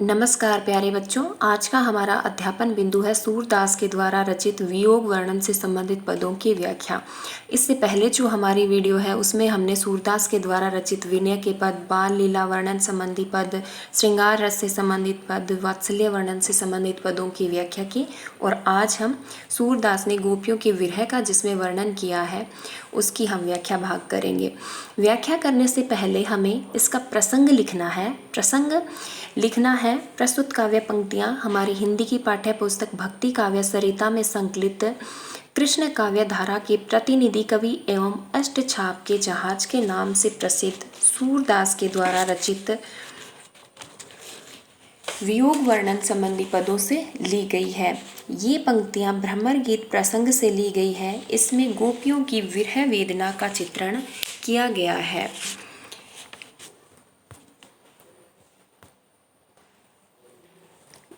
नमस्कार प्यारे बच्चों, आज का हमारा अध्यापन बिंदु है सूरदास के द्वारा रचित वियोग वर्णन से संबंधित पदों की व्याख्या। इससे पहले जो हमारी वीडियो है उसमें हमने सूरदास के द्वारा रचित विनय के पद, बाल लीला वर्णन संबंधी पद, श्रृंगार रस से संबंधित पद, वात्सल्य वर्णन से संबंधित पदों की व्याख्या की। और आज हम सूरदास ने गोपियों के विरह का जिसमें वर्णन किया है उसकी हम व्याख्या भाग करेंगे। व्याख्या करने से पहले हमें इसका प्रसंग लिखना है। प्रसंग लिखना है प्रस्तुत काव्य पंक्तियाँ हमारी हिंदी की पाठ्य पुस्तक भक्ति काव्य सरिता में संकलित कृष्ण काव्य धारा के प्रतिनिधि कवि एवं अष्टछाप के जहाज के नाम से प्रसिद्ध सूरदास के द्वारा रचित वियोग वर्णन संबंधी पदों से ली गई है। ये पंक्तियाँ भ्रमर गीत प्रसंग से ली गई है। इसमें गोपियों की विरह वेदना का चित्रण किया गया है।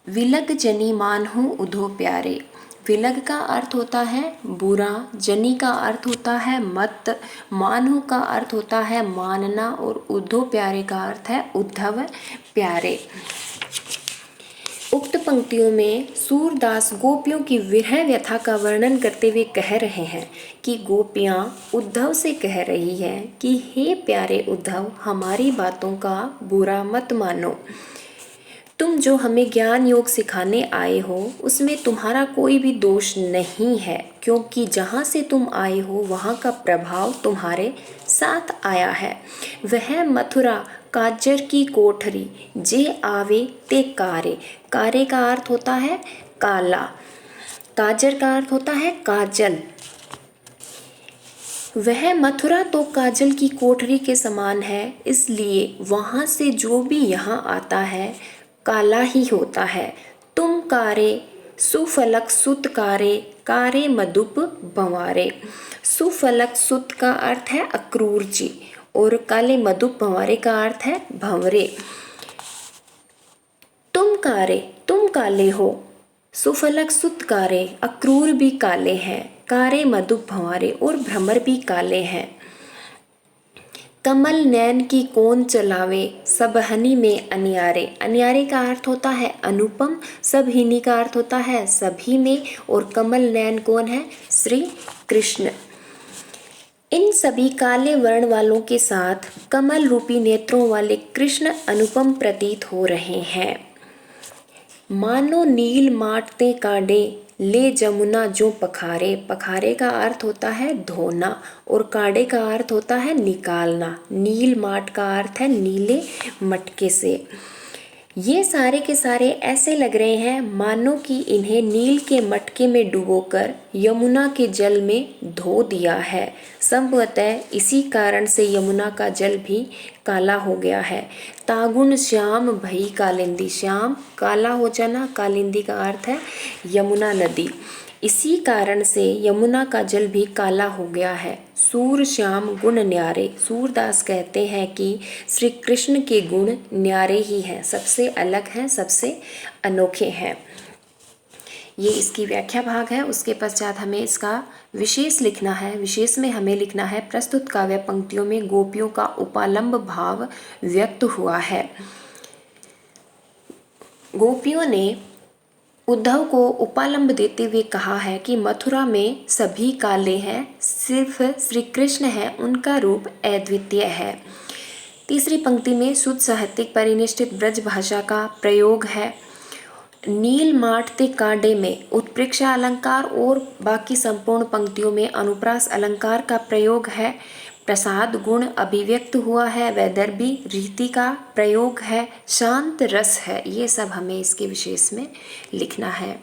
विलग जनी मानहु उधो प्यारे। विलग का अर्थ होता है बुरा, जनी का अर्थ होता है मत, मानहु का अर्थ होता है मानना और उद्धव प्यारे का अर्थ है उद्धव प्यारे। उक्त पंक्तियों में सूरदास गोपियों की विरह व्यथा का वर्णन करते हुए कह रहे हैं कि गोपियाँ उद्धव से कह रही हैं कि हे प्यारे उद्धव, हमारी बातों का बुरा मत मानो। तुम जो हमें ज्ञान योग सिखाने आए हो उसमें तुम्हारा कोई भी दोष नहीं है, क्योंकि जहाँ से तुम आए हो वहाँ का प्रभाव तुम्हारे साथ आया है। वह मथुरा काजर की कोठरी जे आवे ते कारे। कारे का अर्थ होता है काला, काजर का अर्थ होता है काजल। वह मथुरा तो काजल की कोठरी के समान है, इसलिए वहाँ से जो भी यहाँ आता है काला ही होता है। तुम कारे सुफलक सुत कारे, कारे मधुप भंवारे। सुफलक सुत का अर्थ है अक्रूर जी और काले मधुप भंवारे का अर्थ है भंवरे। तुम कारे, तुम काले हो, सुफलक सुत कारे, अक्रूर भी काले हैं, कारे मधुप भंवारे और भ्रमर भी काले हैं। कमल नैन की कौन चलावे, सबहनी में अनियारे। अनियारे का अर्थ होता है अनुपम, सबहिनी का अर्थ होता है सभी में, और कमल नैन कौन है? श्री कृष्ण। इन सभी काले वर्ण वालों के साथ कमल रूपी नेत्रों वाले कृष्ण अनुपम प्रतीत हो रहे हैं। मानो नील माटते कांडे, ले जमुना जो पखारे। पखारे का अर्थ होता है धोना और कांडे का अर्थ होता है निकालना। नील माट का अर्थ है नीले मटके से। ये सारे के सारे ऐसे लग रहे हैं मानो कि इन्हें नील के मटके में डुबोकर यमुना के जल में धो दिया है। संभवतः इसी कारण से यमुना का जल भी काला हो गया है। तागुन श्याम भई कालिंदी। श्याम काला हो जाना, कालिंदी का अर्थ है यमुना नदी। इसी कारण से यमुना का जल भी काला हो गया है। सूर श्याम गुण न्यारे। सूरदास कहते हैं कि श्री कृष्ण के गुण न्यारे ही हैं, सबसे अलग हैं, सबसे अनोखे हैं। ये इसकी व्याख्या भाग है। उसके पश्चात हमें इसका विशेष लिखना है। विशेष में हमें लिखना है प्रस्तुत काव्य पंक्तियों में गोपियों का उपालंब भाव व्यक्त हुआ है। गोपियों ने उद्धव को उपालंब देते हुए कहा है कि मथुरा में सभी काले हैं, सिर्फ श्री कृष्ण हैं, उनका रूप अद्वितीय है। तीसरी पंक्ति में शुद्ध साहित्यिक परिनिष्ठित ब्रज भाषा का प्रयोग है। नील माटते कांडे में उत्प्रेक्षा अलंकार और बाकी संपूर्ण पंक्तियों में अनुप्रास अलंकार का प्रयोग है। प्रसाद गुण अभिव्यक्त हुआ है, वैदर्भी रीति का प्रयोग है, शांत रस है। ये सब हमें इसके विशेष में लिखना है।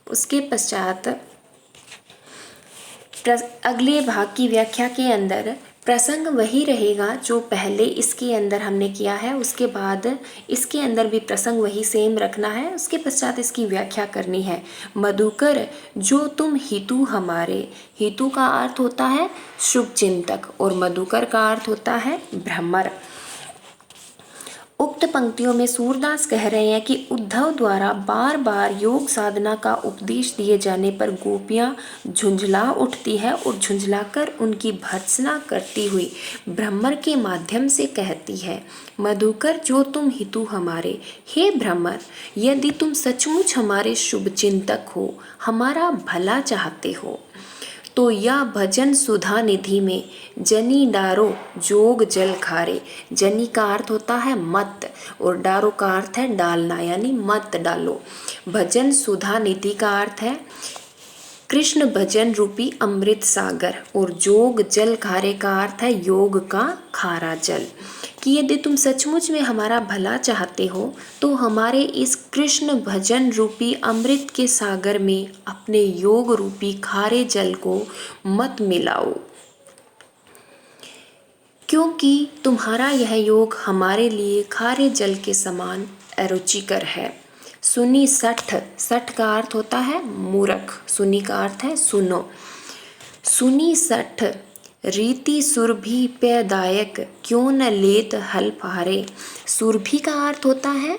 उसके पश्चात अगले भाग की व्याख्या के अंदर प्रसंग वही रहेगा जो पहले इसके अंदर हमने किया है। उसके बाद इसके अंदर भी प्रसंग वही सेम रखना है। उसके पश्चात इसकी व्याख्या करनी है। मधुकर जो तुम हितु हमारे। हितु का अर्थ होता है शुभ चिंतक और मधुकर का अर्थ होता है भ्रमर। उक्त पंक्तियों में सूरदास कह रहे हैं कि उद्धव द्वारा बार बार योग साधना का उपदेश दिए जाने पर गोपियां झुंझला उठती है और झुंझलाकर उनकी भर्त्सना करती हुई भ्रमर के माध्यम से कहती है, मधुकर जो तुम हितु हमारे, हे भ्रमर, यदि तुम सचमुच हमारे शुभ चिंतक हो, हमारा भला चाहते हो, तो या भजन सुधा निधि में जनी डारो जोग जल खारे। जनी का अर्थ होता है मत और डारो का अर्थ है डालना, यानी मत डालो। भजन सुधा निधि का अर्थ है कृष्ण भजन रूपी अमृत सागर और जोग जल खारे का अर्थ है योग का खारा जल। कि यदि तुम सचमुच में हमारा भला चाहते हो तो हमारे इस कृष्ण भजन रूपी अमृत के सागर में अपने योग रूपी खारे जल को मत मिलाओ, क्योंकि तुम्हारा यह योग हमारे लिए खारे जल के समान अरुचिकर है। सुनी सठ, सठ का अर्थ होता है मूर्ख, सुनी का अर्थ है सुनो। सुनी सठ रीति सुरभि पेयदायक, क्यों न लेत हल फारे। सुरभि का अर्थ होता है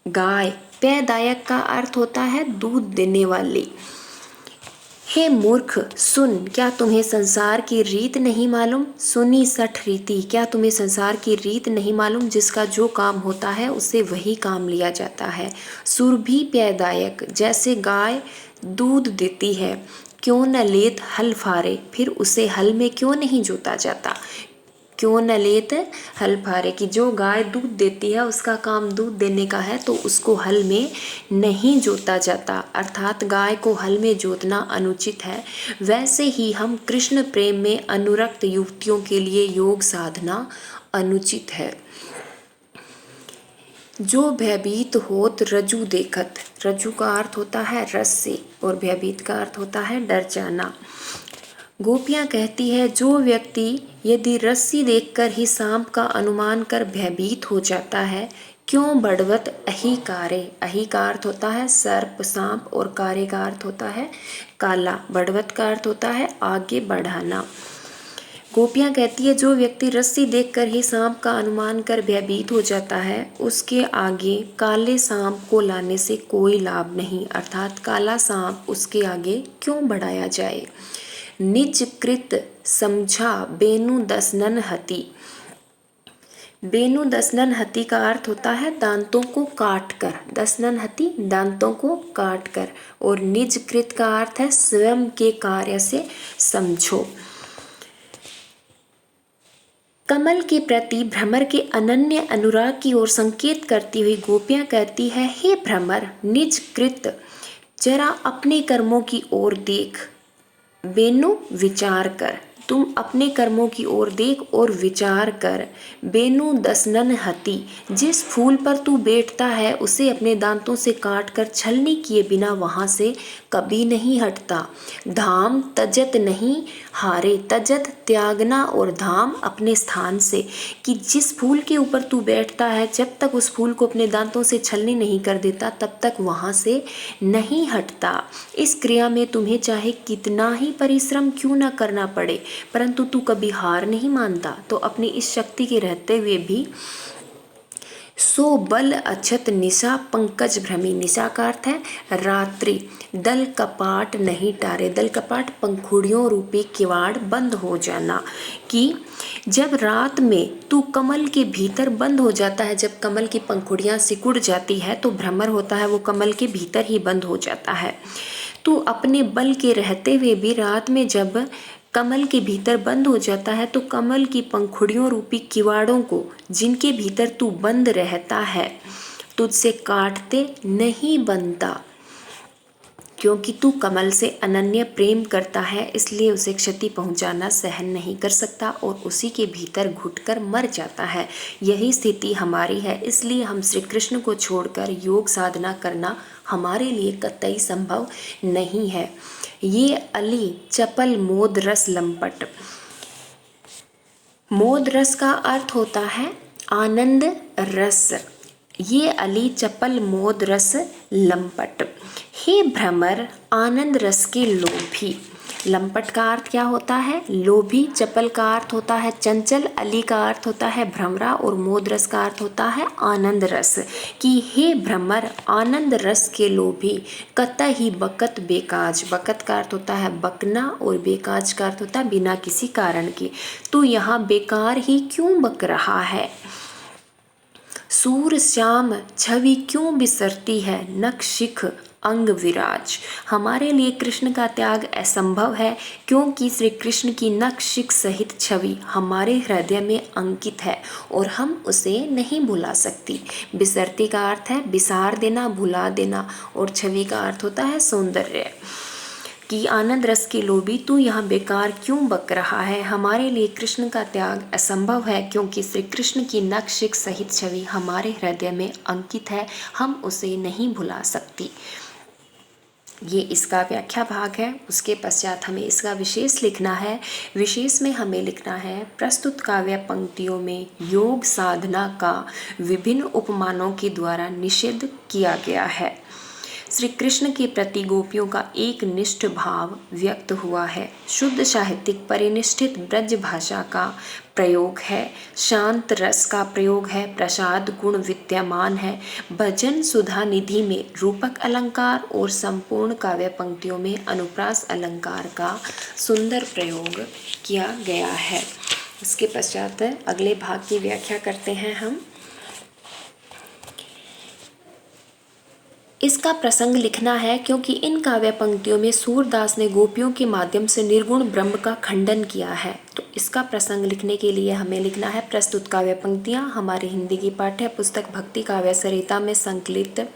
गाय, पेयदायक का अर्थ होता है दूध देने वाली। हे मूर्ख सुन, क्या तुम्हें संसार की रीत नहीं मालूम। सुनी सठ रीति, क्या तुम्हें संसार की रीत नहीं मालूम, जिसका जो काम होता है उससे वही काम लिया जाता है। सुरभि पेयदायक, जैसे गाय दूध देती है, क्यों न लेत हल फारे, फिर उसे हल में क्यों नहीं जोता जाता। क्यों न लेत हल फारे, कि जो गाय दूध देती है उसका काम दूध देने का है तो उसको हल में नहीं जोता जाता, अर्थात गाय को हल में जोतना अनुचित है। वैसे ही हम कृष्ण प्रेम में अनुरक्त युवतियों के लिए योग साधना अनुचित है। जो भयभीत होत रज्जु देखत, रज्जु का अर्थ होता है रस्सी और भयभीत का अर्थ होता है डर जाना। गोपियाँ कहती है, जो व्यक्ति यदि रस्सी देखकर ही सांप का अनुमान कर भयभीत हो जाता है, क्यों बड़वत अहि कारे। अहि का अर्थ होता है सर्प सांप और कारे का अर्थ होता है काला। बड़वत का अर्थ होता है आगे बढ़ाना। गोपियाँ कहती है, जो व्यक्ति रस्सी देखकर ही सांप का अनुमान कर भयभीत हो जाता है, उसके आगे काले सांप को लाने से कोई लाभ नहीं, अर्थात काला सांप उसके आगे क्यों बढ़ाया जाए। निज कृत समझा बेनु दसनन हति। बेनु दसनन हति का अर्थ होता है दांतों को काट कर, दसनन हति दांतों को काट कर, और निज कृत का अर्थ है स्वयं के कार्य से समझो। कमल के प्रति भ्रमर के अनन्य अनुराग की ओर संकेत करती हुई गोपियाँ कहती है, हे भ्रमर, निज कृत, जरा अपने कर्मों की ओर देख। बेनु विचार कर, तुम अपने कर्मों की ओर देख और विचार कर। बेनु दसनन हति, जिस फूल पर तू बैठता है उसे अपने दांतों से काट कर छलनी किए बिना वहाँ से कभी नहीं हटता। धाम तजत नहीं हारे, तजत त्यागना और धाम अपने स्थान से, कि जिस फूल के ऊपर तू बैठता है जब तक उस फूल को अपने दांतों से छलनी नहीं कर देता तब तक वहाँ से नहीं हटता। इस क्रिया में तुम्हें चाहे कितना ही परिश्रम क्यों न करना पड़े, परंतु तू कभी हार नहीं मानता। तो अपनी इस शक्ति के रहते हुए भी सो बल अछत निशा पंकज भ्रमी। निशा का अर्थ है रात्रि। दल कपाट नहीं टारे, दल कपाट पंखुड़ियों रूपी किवाड़ बंद हो जाना, कि जब रात में तू कमल के भीतर बंद हो जाता है, जब कमल की पंखुड़ियाँ सिकुड़ जाती है तो भ्रमर होता है वो कमल के भीतर ही बंद हो जाता है। तू अपने बल के रहते हुए भी रात में जब कमल के भीतर बंद हो जाता है तो कमल की पंखुड़ियों रूपी किवाड़ों को, जिनके भीतर तू बंद रहता है, तुझसे काटते नहीं बनता, क्योंकि तू कमल से अनन्य प्रेम करता है, इसलिए उसे क्षति पहुंचाना सहन नहीं कर सकता और उसी के भीतर घुटकर मर जाता है। यही स्थिति हमारी है, इसलिए हम श्री कृष्ण को छोड़कर योग साधना करना हमारे लिए कतई संभव नहीं है। ये अली चपल मोद रस लंपट। मोद रस का अर्थ होता है आनंद रस। ये अली चपल मोद रस लंपट। हे भ्रमर, आनंद रस के लोभी। लंपट का अर्थ क्या होता है? लोभी। चपल का अर्थ होता है चंचल। अली का अर्थ होता है भ्रमरा और मोद रस का अर्थ होता है आनंद रस। कि हे भ्रमर, आनंद रस के लोभी, कतई बकत बेकाज। बकत का अर्थ होता है बकना और बेकाज का अर्थ होता है बिना किसी कारण के। तू यहाँ बेकार ही क्यों बक रहा है? सूर श्याम छवि क्यों बिसरती है, नख शिख अंग विराज। हमारे लिए कृष्ण का त्याग असंभव है, क्योंकि श्री कृष्ण की नख शिख सहित छवि हमारे हृदय में अंकित है और हम उसे नहीं भुला सकती। बिसरती का अर्थ है बिसार देना, भुला देना, और छवि का अर्थ होता है सौंदर्य। कि आनंद रस के लोभी, तू यहाँ बेकार क्यों बक रहा है? हमारे लिए कृष्ण का त्याग असंभव है, क्योंकि श्री कृष्ण की नख शिख सहित छवि हमारे हृदय में अंकित है, हम उसे नहीं भुला सकती। ये इसका व्याख्या भाग है। उसके पश्चात हमें इसका विशेष लिखना है। विशेष में हमें लिखना है, प्रस्तुत काव्य पंक्तियों में योग साधना का विभिन्न उपमानों के द्वारा निषेध किया गया है। श्री कृष्ण के प्रति गोपियों का एक निष्ठ भाव व्यक्त हुआ है। शुद्ध साहित्यिक परिनिष्ठित ब्रज भाषा का प्रयोग है। शांत रस का प्रयोग है। प्रसाद गुण विद्यमान है। भजन सुधा निधि में रूपक अलंकार और संपूर्ण काव्य पंक्तियों में अनुप्रास अलंकार का सुंदर प्रयोग किया गया है। इसके पश्चात अगले भाग की व्याख्या करते हैं हम। इसका प्रसंग लिखना है, क्योंकि इन काव्य पंक्तियों में सूरदास ने गोपियों के माध्यम से निर्गुण ब्रह्म का खंडन किया है। तो इसका प्रसंग लिखने के लिए हमें लिखना है, प्रस्तुत काव्य पंक्तियाँ हमारी हिंदी की पाठ्य पुस्तक भक्ति काव्य सरिता में संकलित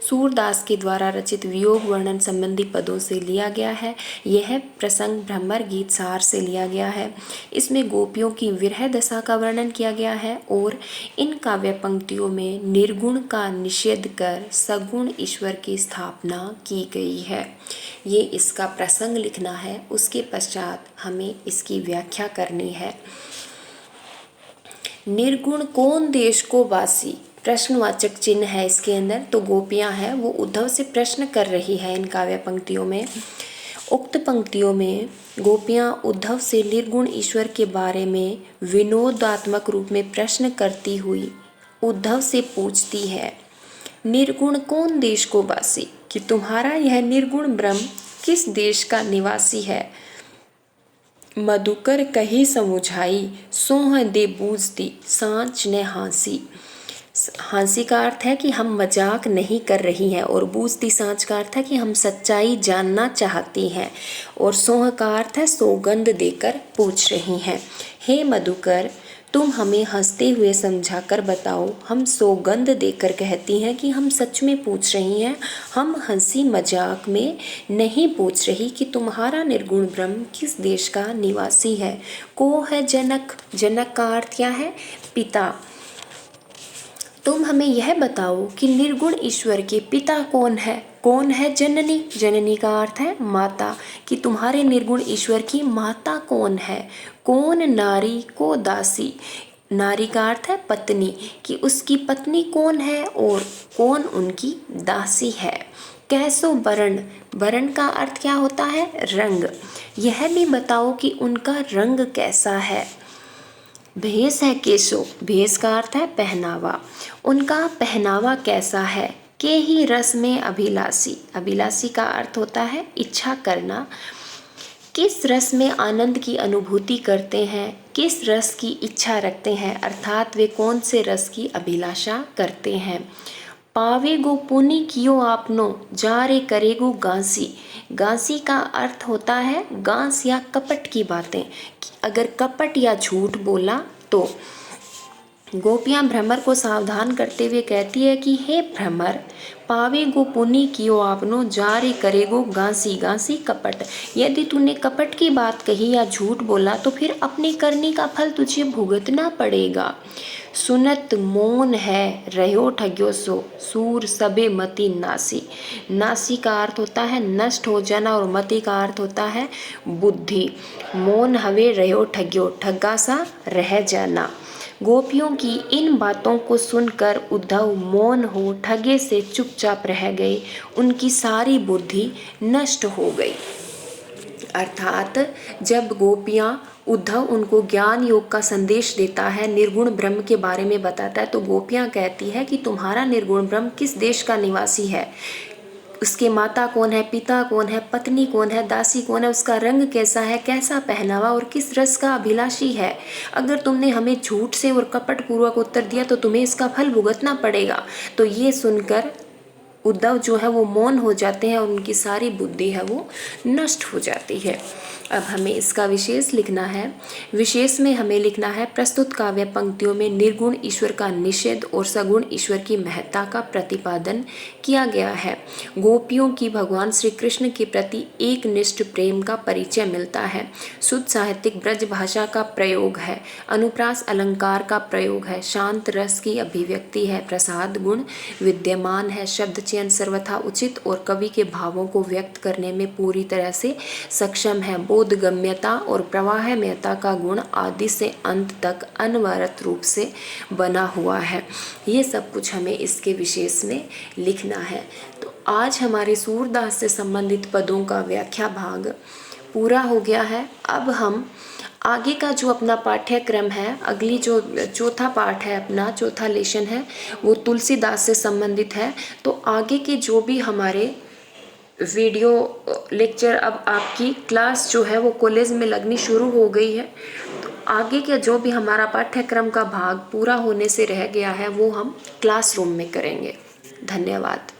सूरदास के द्वारा रचित वियोग वर्णन संबंधी पदों से लिया गया है। यह प्रसंग भ्रमर गीत सार से लिया गया है। इसमें गोपियों की विरह दशा का वर्णन किया गया है और इन काव्य पंक्तियों में निर्गुण का निषेध कर सगुण ईश्वर की स्थापना की गई है। ये इसका प्रसंग लिखना है। उसके पश्चात हमें इसकी व्याख्या करनी है। निर्गुण कौन देश को वासी, प्रश्नवाचक चिन्ह है इसके अंदर। तो गोपियां हैं वो उद्धव से प्रश्न कर रही है इन काव्य पंक्तियों में। उक्त पंक्तियों में गोपियां उद्धव से निर्गुण ईश्वर के बारे में विनोदात्मक रूप में प्रश्न करती हुई उद्धव से पूछती है, निर्गुण कौन देश को वासी, कि तुम्हारा यह निर्गुण ब्रह्म किस देश का निवासी है। मधुकर कही समुझाई, सोह दे बूझती, सांच ने हाँसी। हाँसी का अर्थ है कि हम मजाक नहीं कर रही हैं, और बूझती सांच का अर्थ है कि हम सच्चाई जानना चाहती हैं, और सोह का अर्थ है सौगंध देकर पूछ रही हैं। हे मधुकर, तुम हमें हंसते हुए समझाकर बताओ। हम सौगंध देकर कहती हैं कि हम सच में पूछ रही हैं, हम हंसी मजाक में नहीं पूछ रही कि तुम्हारा निर्गुण ब्रह्म किस देश का निवासी है। को है जनक, जनक का अर्थ क्या है? पिता। तुम हमें यह बताओ कि निर्गुण ईश्वर के पिता कौन है। कौन है? जननी। जननी का अर्थ है माता, कि तुम्हारे निर्गुण ईश्वर की माता कौन है। कौन नारी को दासी, नारी का अर्थ है पत्नी, कि उसकी पत्नी कौन है और कौन उनकी दासी है। कैसो वरण, वरण का अर्थ क्या होता है? रंग। यह भी बताओ कि उनका रंग कैसा है। भेष है केशो, भेष का अर्थ है पहनावा, उनका पहनावा कैसा है। के ही रस में अभिलाषी, अभिलाषी का अर्थ होता है इच्छा करना। किस रस में आनंद की अनुभूति करते हैं, किस रस की इच्छा रखते हैं, अर्थात वे कौन से रस की अभिलाषा करते हैं। पावे गो पुनि कियो आपनो, जा रे करेगो गांसी। गांसी का अर्थ होता है गांस या कपट की बातें, अगर कपट या झूठ बोला तो। गोपियां भ्रमर को सावधान करते हुए कहती है कि हे भ्रमर, पावे गो पुनि कियो आपनो, जा रे करेगो गांसी। गांसी कपट, यदि तूने कपट की बात कही या झूठ बोला तो फिर अपनी करनी का फल तुझे भुगतना पड़ेगा। सुनत मौन है रहो ठग्यो सो, सूर सबे मति नासी। नासी का अर्थ होता है नष्ट हो जाना और मति का अर्थ होता है बुद्धि। मौन हवे रहो ठग्यो, ठग्गा सा रह जाना। गोपियों की इन बातों को सुनकर उद्धव मौन हो ठगे से चुपचाप रह गए। उनकी सारी बुद्धि नष्ट हो गई। अर्थात जब गोपियाँ उद्धव उनको ज्ञान योग का संदेश देता है, निर्गुण ब्रह्म के बारे में बताता है, तो गोपियाँ कहती है कि तुम्हारा निर्गुण ब्रह्म किस देश का निवासी है, उसके माता कौन है, पिता कौन है, पत्नी कौन है, दासी कौन है, उसका रंग कैसा है, कैसा पहनावा और किस रस का अभिलाषी है। अगर तुमने हमें झूठ से और कपट पूर्वक उत्तर दिया तो तुम्हें इसका फल भुगतना पड़ेगा। तो ये सुनकर उद्धव जो है वो मौन हो जाते हैं और उनकी सारी बुद्धि है वो नष्ट हो जाती है। अब हमें इसका विशेष लिखना है। विशेष में हमें लिखना है, प्रस्तुत काव्य पंक्तियों में निर्गुण ईश्वर का निषेध और सगुण ईश्वर की महत्ता का प्रतिपादन किया गया है। गोपियों की भगवान श्री कृष्ण के प्रति एक निष्ठ प्रेम का परिचय मिलता है। शुद्ध साहित्यिक ब्रज भाषा का प्रयोग है, अनुप्रास अलंकार का प्रयोग है, शांत रस की अभिव्यक्ति है, प्रसाद गुण विद्यमान है, शब्द चयन सर्वथा उचित और कवि के भावों को व्यक्त करने में पूरी तरह से सक्षम है। बोधगम्यता और प्रवाहमयता का गुण आदि से अंत तक अनवरत रूप से बना हुआ है। ये सब कुछ हमें इसके विशेष में लिखना है। तो आज हमारे सूरदास से संबंधित पदों का व्याख्या भाग पूरा हो गया है। अब हम आगे का जो अपना पाठ्यक्रम है, अगली जो चौथा पाठ है, अपना चौथा लेशन है, वो तुलसीदास से संबंधित है। तो आगे के जो भी हमारे वीडियो लेक्चर, अब आपकी क्लास जो है वो कॉलेज में लगनी शुरू हो गई है, तो आगे का जो भी हमारा पाठ्यक्रम का भाग पूरा होने से रह गया है वो हम क्लासरूम में करेंगे। धन्यवाद।